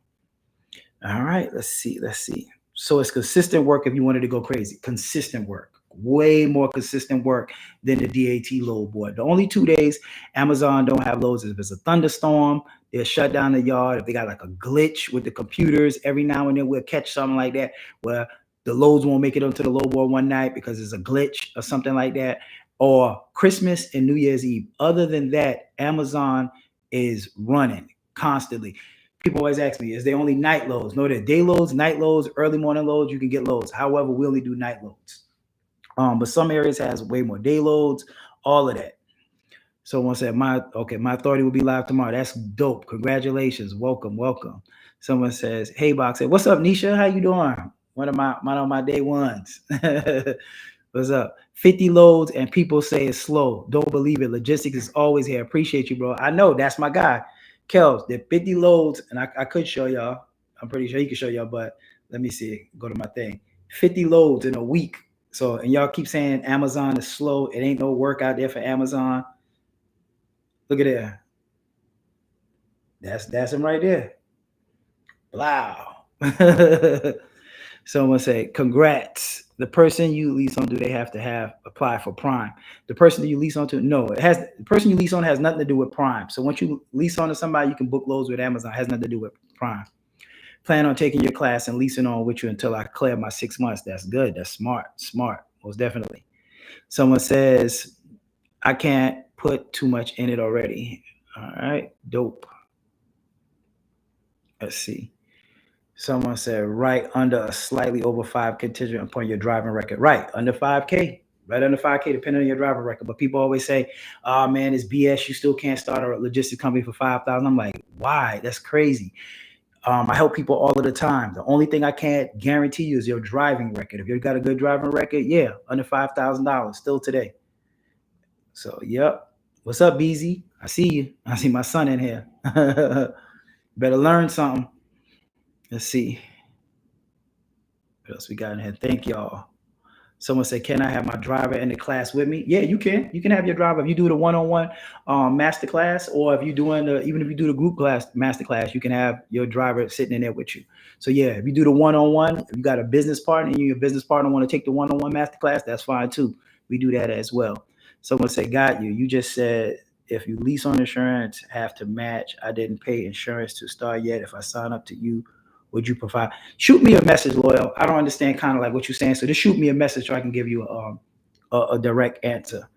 All right, let's see. So it's consistent work if you wanted to go crazy. Consistent work. Way more consistent work than the DAT load board. The only 2 days Amazon don't have loads is if it's a thunderstorm, they'll shut down the yard. If they got like a glitch with the computers, every now and then we'll catch something like that where the loads won't make it onto the load board one night because it's a glitch or something like that, or Christmas and New Year's Eve. Other than that, Amazon is running constantly. People always ask me, is there only night loads? No, there are day loads, night loads, early morning loads. You can get loads. However, we only do night loads. But some areas has way more day loads, all of that. Someone said, my authority will be live tomorrow. That's dope. Congratulations. Welcome. Someone says, hey, Box, what's up, Nisha? How you doing? One of my day ones. What's up? 50 loads and people say it's slow. Don't believe it. Logistics is always here. Appreciate you, bro. I know. That's my guy. Kels, the 50 loads, and I could show y'all. I'm pretty sure he could show y'all, but let me see. Go to my thing. 50 loads in a week. So, and y'all keep saying Amazon is slow. It ain't no work out there for Amazon. Look at that. That's him right there. Wow. Someone say, congrats. The person you lease on, do they have to apply for Prime? The person that you lease on to, no. The person you lease on has nothing to do with Prime. So once you lease on to somebody, you can book loads with Amazon. It has nothing to do with Prime. Plan on taking your class and leasing on with you until I clear my 6 months. That's good. That's smart. Most definitely. Someone says, I can't put too much in it already. All right, dope. Let's see. Someone said right under a slightly over 5 contingent upon your driving record. Right under 5K. Right under 5K, depending on your driving record. But people always say, "Oh man, it's BS. You still can't start a logistics company for 5,000." I'm like, why? That's crazy. I help people all of the time. The only thing I can't guarantee you is your driving record. If you've got a good driving record, yeah, under $5,000 still today. So, yep. What's up, BZ? I see you. I see my son in here. Better learn something. Let's see. What else we got in here? Thank y'all. Someone said, "Can I have my driver in the class with me?" Yeah, you can. You can have your driver if you do the one-on-one master class, or if you're doing even if you do the group class master class, you can have your driver sitting in there with you. So yeah, if you do the one-on-one, if you got a business partner and your business partner want to take the one-on-one master class, that's fine too. We do that as well. Someone said, "Got you." You just said if you lease on insurance, have to match. I didn't pay insurance to start yet. If I sign up to you, would you provide? Shoot me a message, Loyal. I don't understand kind of like what you're saying, so just shoot me a message so I can give you a direct answer.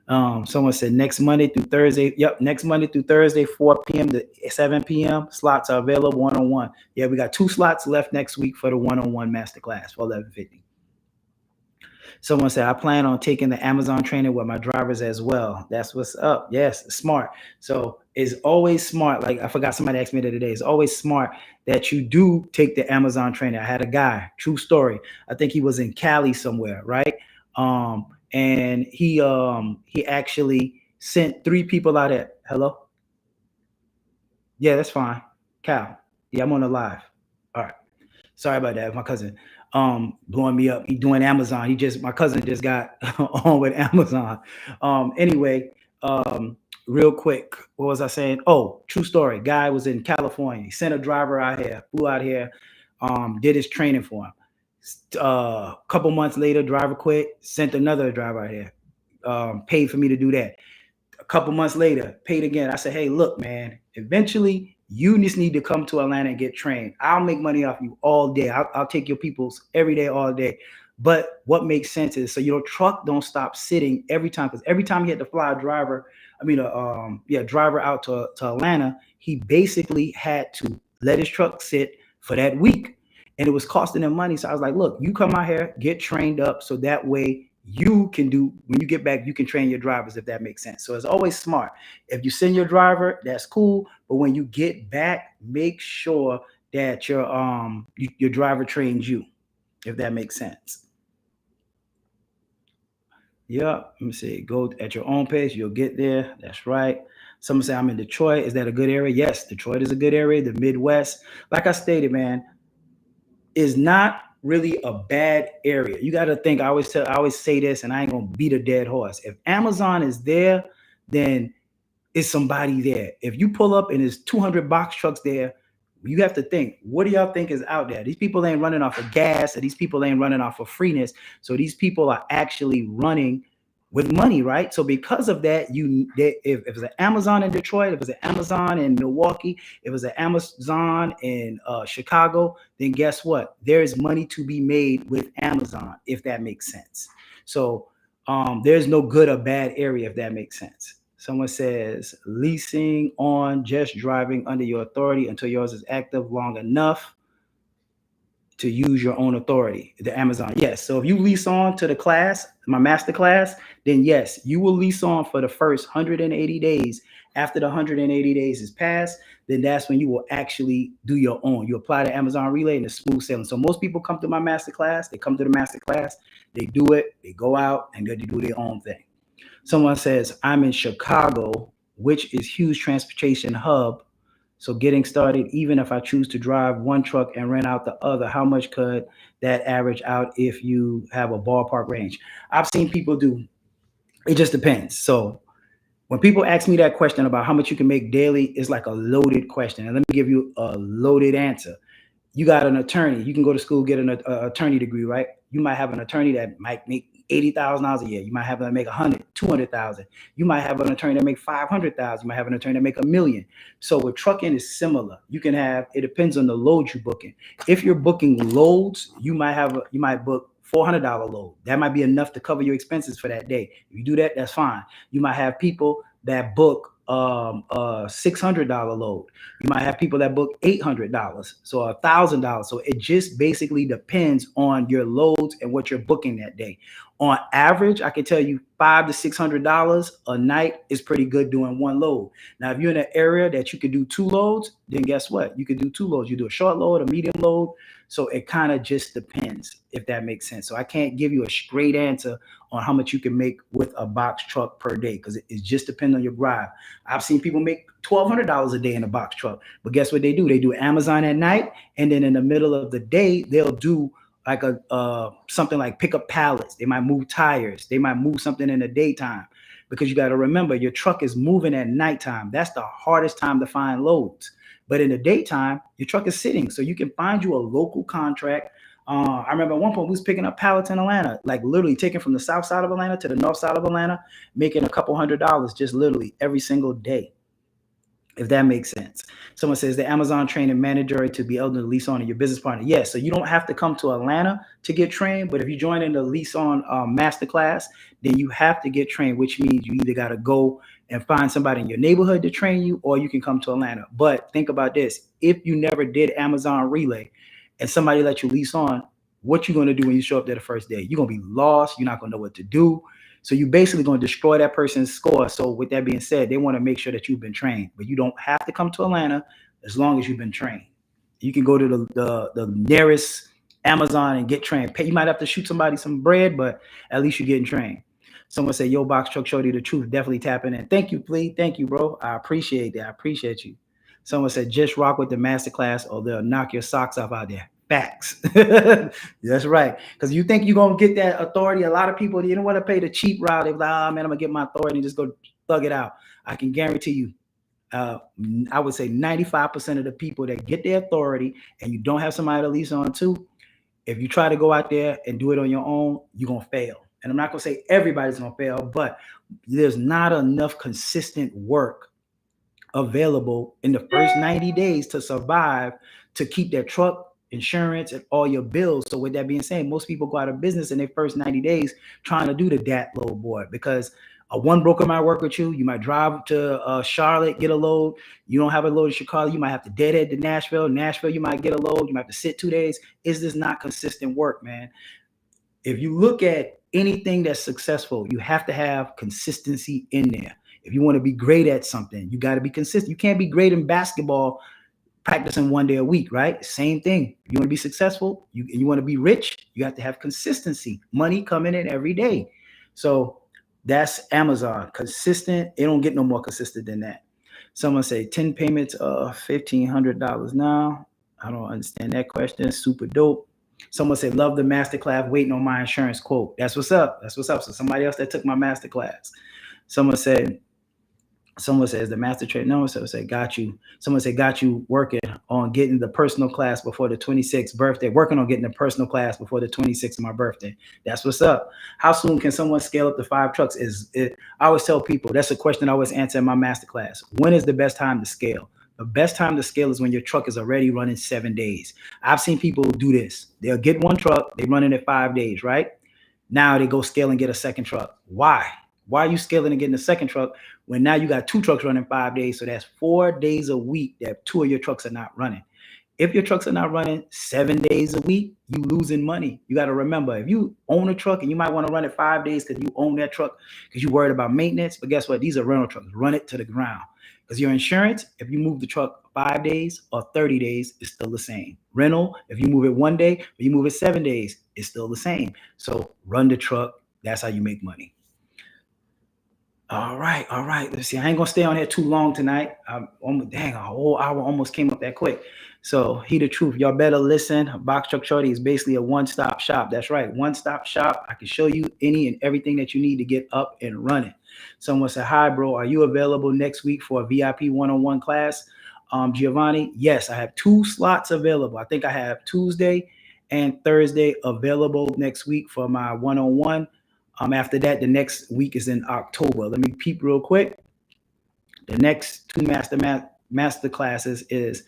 Someone said next Monday through Thursday. Yep, next Monday through Thursday, 4 p.m. to 7 p.m. Slots are available one-on-one. Yeah, we got 2 slots left next week for the one-on-one masterclass for 11:50. Someone said, I plan on taking the Amazon training with my drivers as well. That's what's up. Yes, smart. So it's always smart. Like I forgot somebody asked me the other day. It's always smart that you do take the Amazon training. I had a guy, true story. I think he was in Cali somewhere, right? And he actually sent 3 people out there. Hello? Yeah, that's fine. Cal. Yeah, I'm on the live. All right. Sorry about that. My cousin blowing me up. He doing Amazon. My cousin just got on with Amazon. Anyway, real quick, what was I saying? Oh, true story. Guy was in California. He sent a driver out here, flew out here, did his training for him. A couple months later, driver quit, sent another driver out here, paid for me to do that. A couple months later, paid again. I said, hey, look, man, eventually you just need to come to Atlanta and get trained. I'll make money off you all day. I'll take your peoples every day, all day. But what makes sense is so your truck don't stop sitting every time, because every time he had to fly a driver, driver out to Atlanta, he basically had to let his truck sit for that week. And it was costing him money. So I was like, look, you come out here, get trained up so that way you can do, when you get back, you can train your drivers, if that makes sense. So it's always smart. If you send your driver, that's cool. But when you get back, make sure that your driver trains you, if that makes sense. Yeah, let me see. Go at your own pace, you'll get there. That's right. Someone say I'm in Detroit. Is that a good area? Yes, Detroit is a good area. The Midwest, like I stated, man, is not really a bad area. You got to think. I always say this, and I ain't gonna beat a dead horse. If Amazon is there, then is somebody there. If you pull up and there's 200 box trucks there, you have to think, what do y'all think is out there? These people ain't running off of gas, or these people ain't running off of freeness. So these people are actually running with money, right? So because of that, if it's an Amazon in Detroit, if it's an Amazon in Milwaukee, if it's an Amazon in Chicago, then guess what? There is money to be made with Amazon, if that makes sense. So there's no good or bad area, if that makes sense. Someone says leasing on just driving under your authority until yours is active long enough to use your own authority, the Amazon. Yes. So if you lease on to the class, my master class, then yes, you will lease on for the first 180 days. After the 180 days is passed, then that's when you will actually do your own. You apply the Amazon Relay and the smooth sailing. So most people come to my master class, they come to the master class, they do it, they go out and they do their own thing. Someone says, I'm in Chicago, which is huge transportation hub. So getting started, even if I choose to drive one truck and rent out the other, how much could that average out if you have a ballpark range? I've seen people do, it just depends. So when people ask me that question about how much you can make daily, it's like a loaded question. And let me give you a loaded answer. You got an attorney, you can go to school, get an attorney degree, right? You might have an attorney that might make $80,000 a year. You might have them make 100, 200,000. You might have an attorney that make 500,000. You might have an attorney that make $1 million. So with trucking is similar. You can have, it depends on the load you're booking. If you're booking loads, you might book $400 load. That might be enough to cover your expenses for that day. If you do that, that's fine. You might have people that book a $600 load. You might have people that book $800, so $1,000. So it just basically depends on your loads and what you're booking that day. On average, I can tell you $500 to $600 a night is pretty good doing one load. Now, if you're in an area that you could do two loads, then guess what? You could do two loads. You do a short load, a medium load. So it kind of just depends, if that makes sense. So I can't give you a straight answer on how much you can make with a box truck per day, because it just depends on your drive. I've seen people make $1,200 a day in a box truck, but guess what they do? They do Amazon at night, and then in the middle of the day, they'll do like something like pick up pallets. They might move tires. They might move something in the daytime, because you got to remember, your truck is moving at nighttime. That's the hardest time to find loads. But in the daytime, your truck is sitting, so you can find you a local contract. I remember at one point we was picking up pallets in Atlanta, like literally taking from the south side of Atlanta to the north side of Atlanta, making a couple $100 just literally every single day, if that makes sense. Someone says the Amazon training mandatory to be able to lease on your business partner. Yes, so you don't have to come to Atlanta to get trained, but if you join in the lease on masterclass, then you have to get trained, which means you either got to go and find somebody in your neighborhood to train you, or you can come to Atlanta. But think about this: if you never did Amazon Relay and somebody let you lease on, what you going to do when you show up there the first day? You're going to be lost. You're not going to know what to do. So you're basically going to destroy that person's score. So with that being said, they want to make sure that you've been trained, but you don't have to come to Atlanta as long as you've been trained. You can go to the nearest Amazon and get trained. You might have to shoot somebody some bread, but at least you're getting trained. Someone say, yo, Box Truck Shorty, the truth, definitely tapping in. Thank you, please. Thank you, bro. I appreciate that. I appreciate you. Someone said, just rock with the masterclass or they'll knock your socks off out there. Facts. That's right. Because you think you're going to get that authority. A lot of people, you don't want to pay the cheap route. They're like, oh, man, I'm going to get my authority and just go thug it out. I can guarantee you, I would say 95% of the people that get their authority and you don't have somebody to lease on to, if you try to go out there and do it on your own, you're going to fail. And I'm not going to say everybody's going to fail, but there's not enough consistent work available in the first 90 days to survive, to keep their truck, insurance, and all your bills. So with that being said, most people go out of business in their first 90 days trying to do the DAT load board, because one broker might work with you. You might drive to Charlotte, get a load. You don't have a load in Chicago. You might have to deadhead to Nashville. Nashville, you might get a load. You might have to sit 2 days. Is this not consistent work, man? If you look at anything that's successful, you have to have consistency in there. If you want to be great at something, you got to be consistent. You can't be great in basketball practicing 1 day a week, right? Same thing. You want to be successful, you want to be rich, you have to have consistency. Money coming in every day. So that's Amazon. Consistent. It don't get no more consistent than that. Someone say 10 payments of $1,500 now. I don't understand that question. Super dope. Someone said, love the masterclass, waiting on my insurance quote. That's what's up. That's what's up. So somebody else that took my masterclass. Someone says the master trainer. No, someone said, got you. Someone said, got you working on getting the personal class before the 26th birthday. Working on getting the personal class before the 26th of my birthday. That's what's up. How soon can someone scale up to 5 trucks? I always tell people, that's a question I always answer in my masterclass. When is the best time to scale? The best time to scale is when your truck is already running 7 days. I've seen people do this. They'll get one truck, they run it at 5 days, right? Now they go scale and get a second truck. Why? Why are you scaling and getting a second truck when now you got 2 trucks running 5 days? So that's 4 days a week that 2 of your trucks are not running. If your trucks are not running 7 days a week, you losing money. You got to remember, if you own a truck and you might want to run it 5 days because you own that truck because you're worried about maintenance, but guess what? These are rental trucks. Run it to the ground. Because your insurance, if you move the truck 5 days or 30 days, it's still the same. Rental, if you move it 1 day or you move it 7 days, it's still the same. So run the truck. That's how you make money. All right. Let's see. I ain't gonna stay on here too long tonight. A whole hour almost came up that quick. So hear the truth. Y'all better listen. Box Truck Shorty is basically a one-stop shop. That's right. One-stop shop. I can show you any and everything that you need to get up and running. Someone said, hi, bro. Are you available next week for a VIP one-on-one class? Giovanni, yes, I have 2 slots available. I think I have Tuesday and Thursday available next week for my one-on-one. After that, the next week is in October. Let me peep real quick. The next 2 master classes is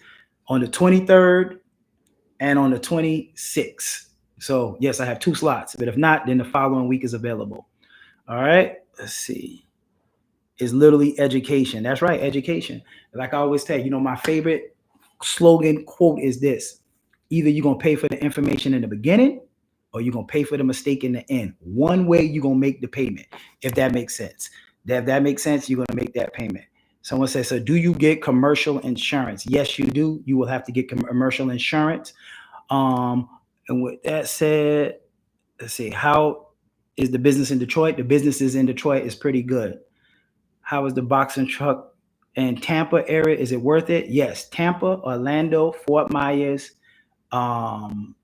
on the 23rd and on the 26th. So yes, I have 2 slots, but if not, then the following week is available. All right, let's see. It's literally education. That's right, education. Like I always tell you, my favorite slogan quote is this: either you're gonna pay for the information in the beginning, or you're gonna pay for the mistake in the end. One way you're gonna make the payment, if that makes sense. If that makes sense, you're gonna make that payment. Someone says, so do you get commercial insurance? Yes, you do. You will have to get commercial insurance. Um, and with that said, let's see, how is the business in Detroit? The businesses in Detroit is pretty good. How is the boxing truck in Tampa area? Is it worth it? Yes. Tampa, Orlando, Fort Myers, um,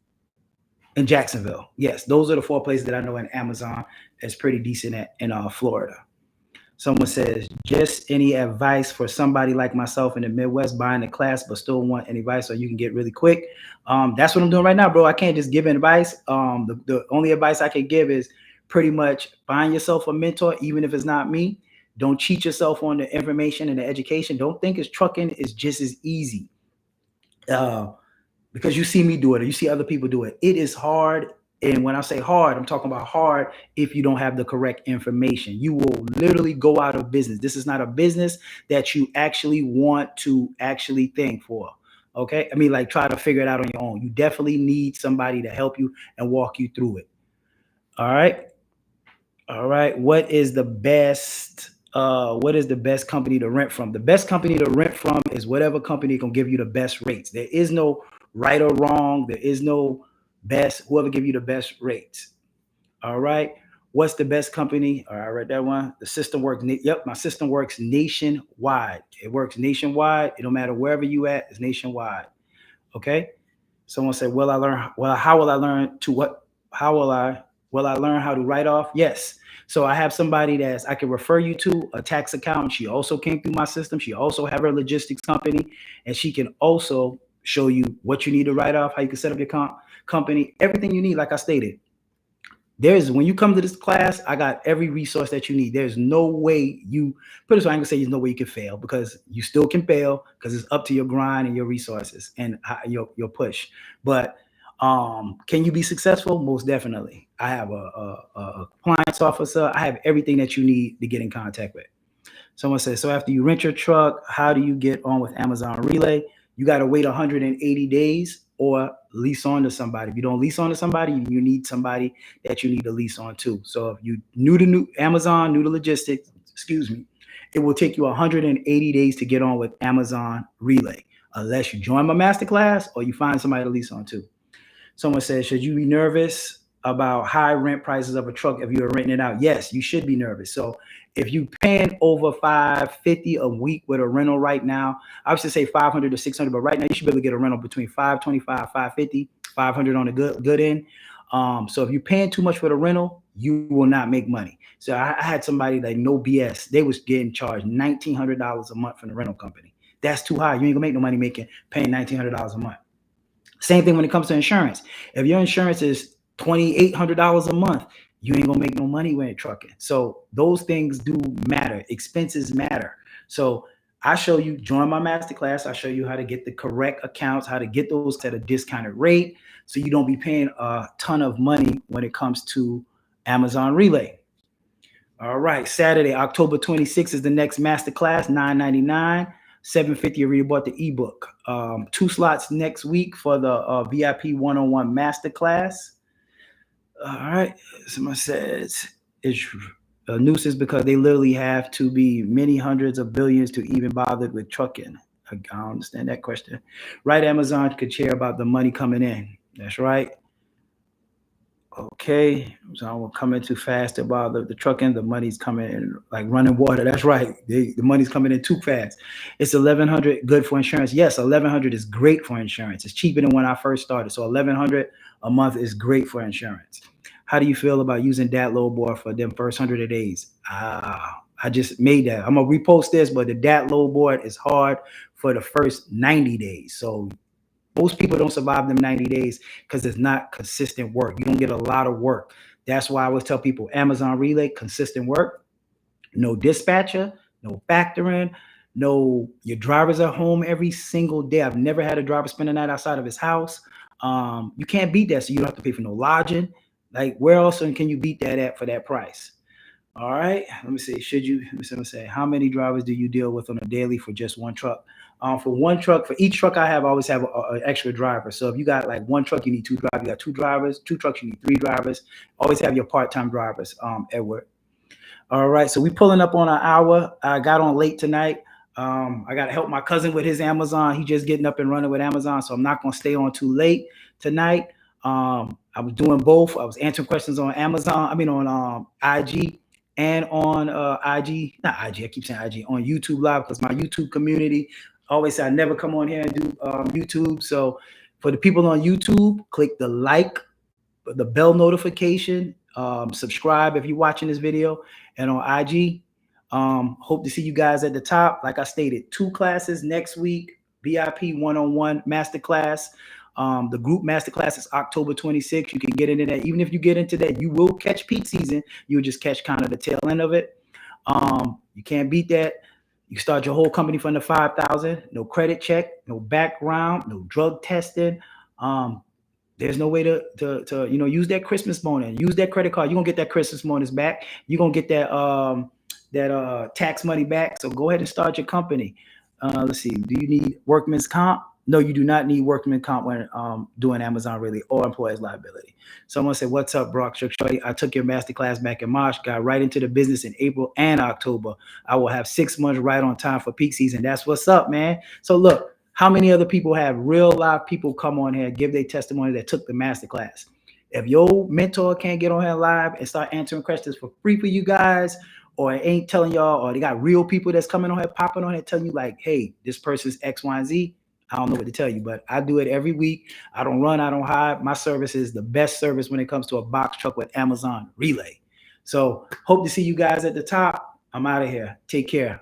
and Jacksonville. Yes, those are the 4 places that I know in Amazon is pretty decent at in Florida. Someone says, just any advice for somebody like myself in the Midwest buying a class but still want any advice so you can get really quick. That's what I'm doing right now, bro. I can't just give advice. The only advice I can give is pretty much find yourself a mentor, even if it's not me. Don't cheat yourself on the information and the education. Don't think it's trucking is just as easy. Uh, because you see me do it or you see other people do it. It is hard. And when I say hard, I'm talking about hard if you don't have the correct information. You will literally go out of business. This is not a business that you actually want to actually think for. Okay. I mean, like try to figure it out on your own. You definitely need somebody to help you and walk you through it. All right. All right. What is the best company to rent from? The best company to rent from is whatever company can give you the best rates. There is no right or wrong. There is no best, whoever give you the best rates. All right. What's the best company? All right, I read that one. The system works. Yep, my system works nationwide. It works nationwide. It don't matter wherever you at, it's nationwide. Okay. Someone said, "Will I learn? Well, how will I learn to what? How will I? Will I learn how to write off?" Yes. So I have somebody that I can refer you to, a tax accountant. She also came through my system. She also have her logistics company, and she can also show you what you need to write off, how you can set up your company, everything you need. Like I stated, when you come to this class, I got every resource that you need. There's no way you put it so I can say there's no way you can fail because you still can fail because it's up to your grind and your resources and your push. But can you be successful? Most definitely. I have a compliance officer. I have everything that you need to get in contact with. Someone says, so after you rent your truck, how do you get on with Amazon Relay? You got to wait 180 days or lease on to somebody. If you don't lease on to somebody, you need somebody that you need to lease on to. So if you new to Amazon, new to logistics, excuse me, it will take you 180 days to get on with Amazon Relay, unless you join my masterclass or you find somebody to lease on to. Someone says, should you be nervous about high rent prices of a truck if you're renting it out? Yes, you should be nervous. So if you paying over $550 a week with a rental right now, I would say 500 to 600, but right now you should be able to get a rental between 525, 550, 500 on the good end. So if you're paying too much for the rental, you will not make money. So I had somebody like no BS. They was getting charged $1,900 a month from the rental company. That's too high. You ain't gonna make no money paying $1,900 a month. Same thing when it comes to insurance. If your insurance is $2,800 a month, you ain't gonna make no money when you're trucking. So those things do matter. Expenses matter. So I show you, join my masterclass. I show you how to get the correct accounts, how to get those at a discounted rate, so you don't be paying a ton of money when it comes to Amazon Relay. All right, Saturday, October 26th is the next masterclass, $9.99. $750 you already bought the ebook. 2 slots next week for the VIP one-on-one masterclass. All right. Someone says it's a nuisance because they literally have to be many hundreds of billions to even bother with trucking. I don't understand that question. Right, Amazon could share about the money coming in. That's right. Okay, so we're coming too fast to bother the trucking. The money's coming in like running water. That's right. The money's coming in too fast. It's 1,100 good for insurance. Yes, 1,100 is great for insurance. It's cheaper than when I first started. So 1,100 a month is great for insurance. How do you feel about using that low board for them first 100 days? I just made that. I'm gonna repost this, but the DAT low board is hard for the first 90 days. So most people don't survive them 90 days because it's not consistent work. You don't get a lot of work. That's why I always tell people Amazon Relay, consistent work, no dispatcher, no factoring, no, your drivers are home every single day. I've never had a driver spend the night outside of his house. You can't beat that. So you don't have to pay for no lodging. Like, where else can you beat that at for that price? All right. Let me see. Let me say, how many drivers do you deal with on a daily for just one truck? For one truck, for each truck I have, I always have an extra driver. So if you got like one truck, you need two drivers. You got two drivers. Two trucks, you need three drivers. Always have your part-time drivers, Edward. All right, so we pulling up on an hour. I got on late tonight. I got to help my cousin with his Amazon. He just getting up and running with Amazon, so I'm not going to stay on too late tonight. I was doing both. I was answering questions on Amazon. I mean on IG and on IG, not IG. I keep saying IG on YouTube Live because my YouTube community always say I never come on here and do YouTube. So for the people on YouTube, click the like, the bell notification, subscribe if you're watching this video, and on IG. Hope to see you guys at the top. Like I stated, 2 classes next week, VIP one-on-one masterclass. The group masterclass is October 26th. You can get into that. Even if you get into that, you will catch peak season. You'll just catch kind of the tail end of it. You can't beat that. You start your whole company from the 5,000. No credit check, no background, no drug testing. There's no way to use that Christmas bonus, use that credit card. You're gonna get that Christmas bonus back. You're gonna get that tax money back. So go ahead and start your company. Let's see. Do you need workman's comp? No, you do not need workman's comp when doing Amazon Relay or employer's liability. Someone said, "What's up, Brock Shawty? I took your masterclass back in March, got right into the business in April and October. I will have 6 months right on time for peak season." That's what's up, man. So look. How many other people have real live people come on here, give their testimony that took the masterclass? If your mentor can't get on here live and start answering questions for free for you guys, or ain't telling y'all, or they got real people that's coming on here, popping on here, telling you like, hey, this person's X, Y, and Z, I don't know what to tell you, but I do it every week. I don't run, I don't hide. My service is the best service when it comes to a box truck with Amazon Relay. So hope to see you guys at the top. I'm out of here. Take care.